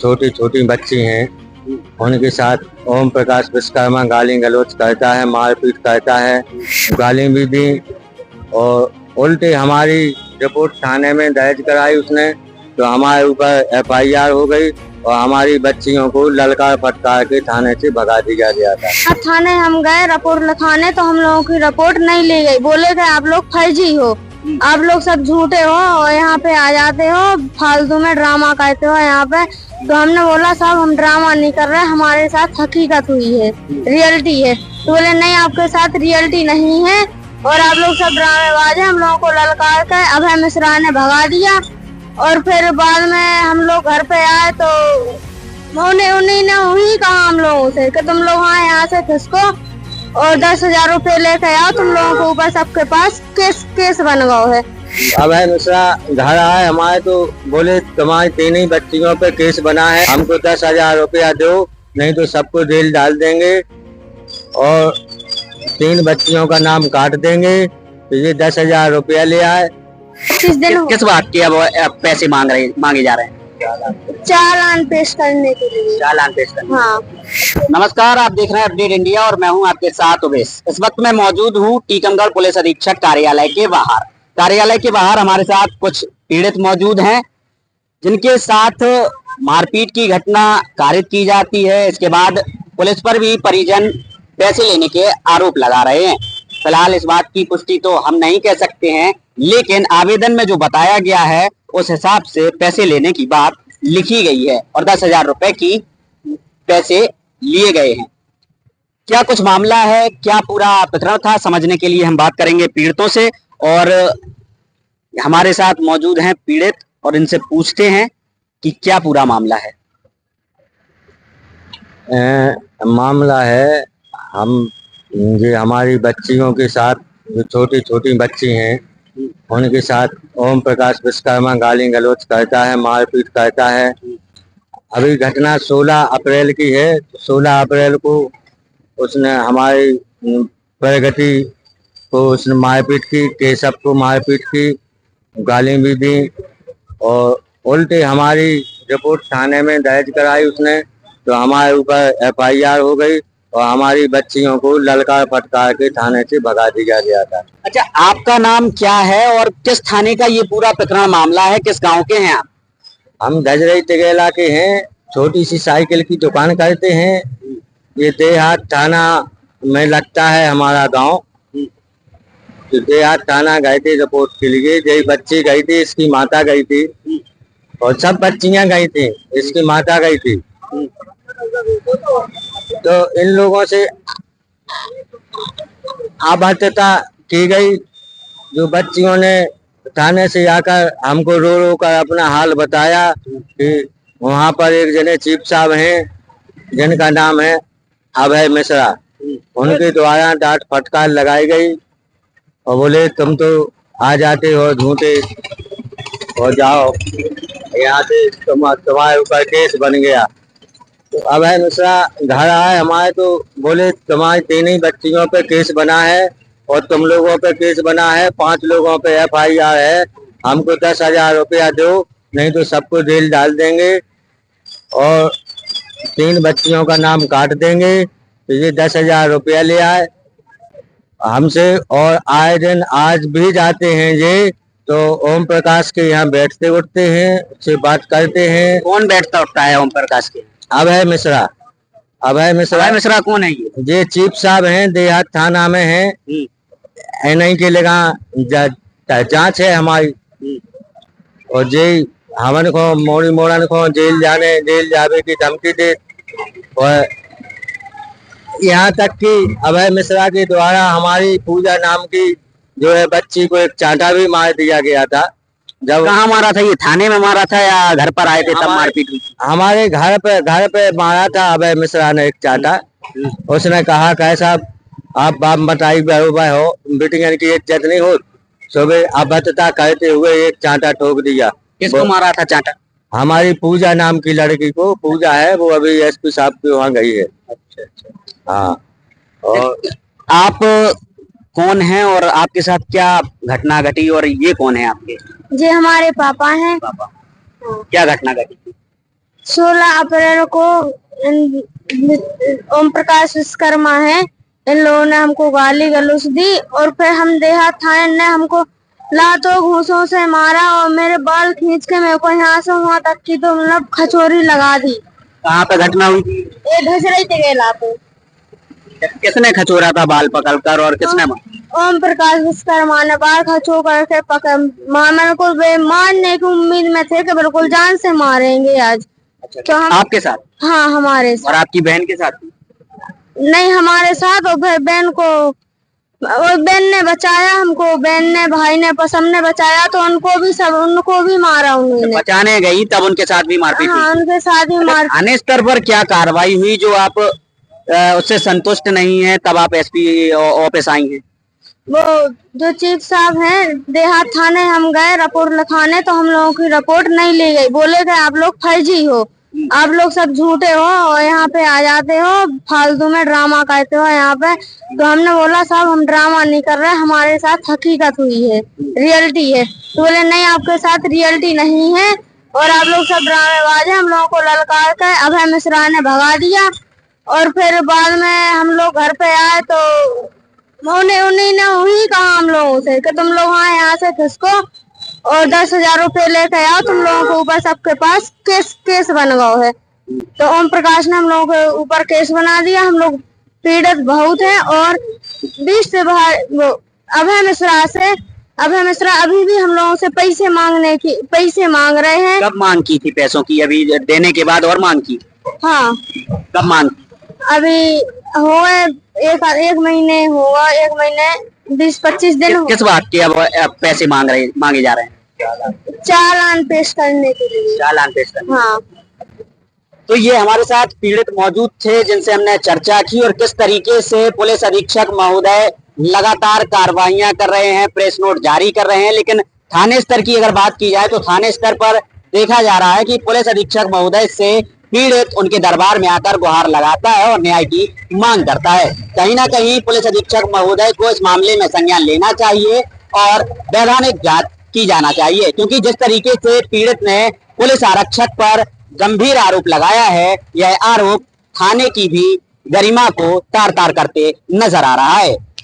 छोटी छोटी बच्ची हैं, उनके साथ ओम प्रकाश विश्वकर्मा गाली गलौज करता है, मारपीट करता है, गाली भी दी और उल्टे हमारी रिपोर्ट थाने में दर्ज कराई उसने, तो हमारे ऊपर FIR हो गई और हमारी बच्चियों को ललकार फटकार के थाने से भगा दिया गया था। थाने हम गए रिपोर्ट लिखाने, तो हम लोगों की रिपोर्ट नहीं ली गई। बोले गए आप लोग फर्जी हो, आप लोग सब झूठे हो और यहाँ पे आ जाते हो, फालतू में ड्रामा करते हो यहाँ पे। तो हमने बोला साहब हम ड्रामा नहीं कर रहे, हमारे साथ हकीकत हुई है, रियलिटी है। तो बोले नहीं आपके साथ रियलिटी नहीं है और आप लोग सब ड्रामेबाज हैं। हम लोगों को ललकार कर अभय मिश्रा ने भगा दिया और फिर बाद में हम लोग घर पे आए तो उन्हीं ने हुई कहा हम लोगों से कि तुम लोग यहाँ से खिसको और 10,000 रुपए लेके आओ, तुम लोगों को ऊपर सबके पास केस बन गया है। अभय मिश्रा घर आए हमारे तो बोले तुम्हारी 3 बच्चियों पे केस बना है, हमको 10,000 रुपया दो नहीं तो सबको जेल डाल देंगे और 3 बच्चियों का नाम काट देंगे। तो ये 10,000 रुपया ले आए। किस बात के अब पैसे मांगे जा रहे हैं? चालान पेश करने के लिए। चालान पेश करने। हाँ। नमस्कार, आप देख रहे हैं अपडेट इंडिया और मैं हूं आपके साथ उवैस। इस वक्त मैं मौजूद हूं टीकमगढ़ पुलिस अधीक्षक कार्यालय के बाहर। कार्यालय के बाहर हमारे साथ कुछ पीड़ित मौजूद हैं जिनके साथ मारपीट की घटना कारित की जाती है। इसके बाद पुलिस पर भी परिजन पैसे लेने के आरोप लगा रहे हैं। फिलहाल इस बात की पुष्टि तो हम नहीं कह सकते हैं, लेकिन आवेदन में जो बताया गया है उस हिसाब से पैसे लेने की बात लिखी गई है और 10,000 रुपए की पैसे लिए गए हैं। क्या कुछ मामला है, क्या पूरा प्रकरण था, समझने के लिए हम बात करेंगे पीड़ितों से और हमारे साथ मौजूद हैं पीड़ित और इनसे पूछते हैं कि क्या पूरा मामला है। मामला है ये हमारी बच्चियों के साथ जो छोटी छोटी बच्ची हैं उनके साथ ओम प्रकाश विश्वकर्मा गाली गलौज करता है, मारपीट करता है। अभी घटना 16 अप्रैल की है। 16 अप्रैल को उसने हमारी प्रगति को उसने मारपीट की, केशव को मारपीट की, गाली भी दी और उल्टे हमारी रिपोर्ट थाने में दर्ज कराई उसने, तो हमारे ऊपर FIR हो गई और हमारी बच्चियों को ललकार फटकार के थाने से भगा दिया गया था। अच्छा, आपका नाम क्या है और किस थाने का ये पूरा प्रकरण मामला है, किस गांव के हैं आप? हम धजरई तिगेला के हैं, छोटी सी साइकिल की दुकान करते हैं। ये देहात थाना में लगता है हमारा गांव। तो देहात थाना गए थे रिपोर्ट के लिए। यही बच्ची गई थी, इसकी माता गई थी और सब बच्चियां गई थी, इसकी माता गई थी। तो इन लोगों से अभद्रता की गई। जो बच्चियों ने थाने से आकर हमको रो रो कर अपना हाल बताया कि वहाँ पर एक जने चीफ साहब हैं जिनका नाम है अभय मिश्रा, उनके द्वारा डांट फटकार लगाई गई और बोले तुम तो आ जाते हो झूठे हो, जाओ यहाँ से तुम्हारे ऊपर केस बन गया। तो अभय मिश्रा घर आए हमारे तो बोले तुम्हारी 3 बच्चियों पे केस बना है और तुम लोगों पे केस बना है, 5 लोगों पे FIR है, हमको 10,000 रुपया दो नहीं तो सबको जेल डाल देंगे और 3 बच्चियों का नाम काट देंगे। तो ये 10,000 रुपया ले आए हमसे और आए दिन आज भी जाते हैं ये तो ओम प्रकाश के यहाँ बैठते उठते हैं, उससे बात करते हैं। कौन बैठता उठता है ओम प्रकाश के? अभय मिश्रा। अभय मिश्रा कौन है ये चीफ साहब हैं, देहात थाना में हैं। NI के लगा जांच है हमारी और जे हमन को मोड़ी मोड़न को जेल जावे की धमकी दे और यहाँ तक कि अभय मिश्रा के द्वारा हमारी पूजा नाम की जो है बच्ची को एक चांटा भी मार दिया गया था। जब कहाँ मारा था? ये थाने में मारा था या घर पर आए थे तब मारपीट हुई? हमारे घर पे मारा था अभय मिश्रा ने एक चांटा। उसने कहा कैसा आप बाप मताई बहू हो, बेटियां की इज्जत नहीं हो, सुबह अभद्रता कहते हुए एक चांटा ठोक दिया। किसको मारा था चांटा? हमारी पूजा नाम की लड़की को। पूजा है वो अभी SP साहब के वहाँ गई है। अच्छा। हाँ। और आप कौन हैं और आपके साथ क्या घटना घटी और ये कौन है आपके? ये हमारे पापा हैं। पापा, क्या घटना घटी? 16 अप्रैल को ओम प्रकाश विश्वकर्मा है, इन लोगों ने हमको गाली गलौज दी और फिर हम देहात थाने ने हमको लातों घूंसों से मारा और मेरे बाल खींच के मेरे को यहाँ से वहाँ तक की तो मतलब खचोरी लगा दी। कहाँ पे घटना हुई थी? ये घसरई थे गेला पे। किसने खचोरा था बाल पकड़कर और किसने मारा? ओम प्रकाश विश्वकर्मा ने बाल खचो करके मेरे को मारने की उम्मीद में थे कि बिल्कुल जान से मारेंगे आज। अच्छा, तो हम आपके साथ? हाँ हमारे साथ। और आपकी बहन के साथ? नहीं हमारे साथ, और फिर बहन को, और बहन ने बचाया हमको, बहन ने भाई ने पसम ने बचाया तो उनको भी मारा उन्होंने। बचाने गई तब उनके साथ भी मारपीट हुई? हाँ उनके साथ भी मार। थाने स्तर पर क्या कार्रवाई हुई जो आप उससे संतुष्ट नहीं है तब आप एसपी ऑफिस आई हैं? वो जो चीफ साहब हैं देहात थाने हम गए रिपोर्ट लिखाने तो हम लोगों की रिपोर्ट नहीं ली गई। बोले गए आप लोग फर्जी हो, आप लोग सब झूठे हो और यहाँ पे आ जाते हो फालतू में ड्रामा करते हो यहाँ पे। तो हमने बोला साहब हम ड्रामा नहीं कर रहे, हमारे साथ हकीकत हुई है, रियलिटी है। तो बोले नहीं आपके साथ रियलिटी नहीं है और आप लोग सब ड्रामेबाज हैं। हम लोगों को ललकार कर अभय मिश्रा ने भगा दिया और फिर बाद में हम लोग घर पे आए तो उन्हीं ने वही कहा हम लोगों से कि तुम लोग यहाँ से खिसको और 10,000 रुपए लेके आओ, तुम लोगों के ऊपर सबके पास केस बन गया है। तो ओम प्रकाश ने हम लोगों के ऊपर केस बना दिया। हम लोग पीड़ित बहुत हैं और 20 से बाहर अभय मिश्रा अभी भी हम लोगों से पैसे मांग रहे हैं। कब मांग की थी पैसों की? अभी देने के बाद और मांग की? हाँ कब मांग? अभी हुए एक महीने हुआ, 1 महीने 20-25 दिन। किस बात के अब पैसे मांगे जा रहे हैं? चालान पेश करने के लिए। चालान पेश करने? हाँ। तो ये हमारे साथ पीड़ित मौजूद थे जिनसे हमने चर्चा की और किस तरीके से पुलिस अधीक्षक महोदय लगातार कार्रवाइयां कर रहे हैं, प्रेस नोट जारी कर रहे हैं। लेकिन थाने स्तर की अगर बात की जाए तो थाने स्तर पर देखा जा रहा है कि पुलिस अधीक्षक महोदय से पीड़ित उनके दरबार में आकर गुहार लगाता है और न्याय की मांग करता है। कहीं ना कहीं पुलिस अधीक्षक महोदय को इस मामले में संज्ञान लेना चाहिए और वैधानिक जांच की जाना चाहिए, क्योंकि जिस तरीके से पीड़ित ने पुलिस आरक्षक पर गंभीर आरोप लगाया है, यह आरोप थाने की भी गरिमा को तार तार करते नजर आ रहा है।